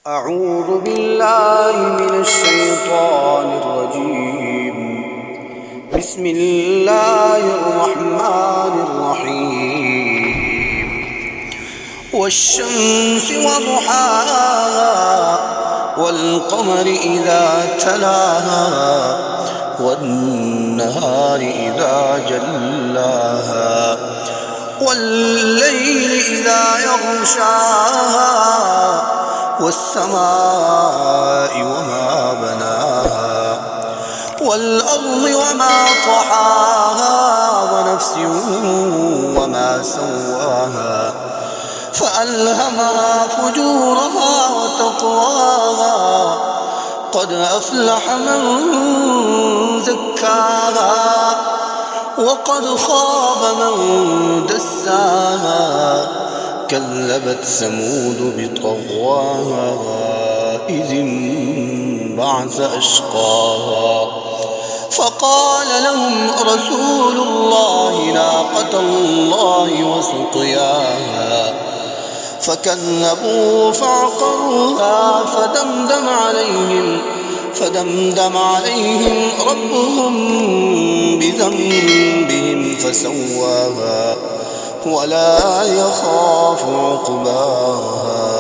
أعوذ بالله من الشيطان الرجيم. بسم الله الرحمن الرحيم. والشمس وضحاها والقمر إذا تلاها والنهار إذا جلاها والليل إذا يغشاها والسماء وما بناها والأرض وما طحاها ونفس وما سواها فألهمها فجورها وتقواها قد أفلح من زكاها وقد خاب من دساها كذبت ثمود بطغواها إذ انبعث أشقاها فقال لهم رسول الله ناقة الله وسقياها فكذبوا فعقروها فدمدم عليهم ربهم بذنبهم فسواها ولا يخاف عقباها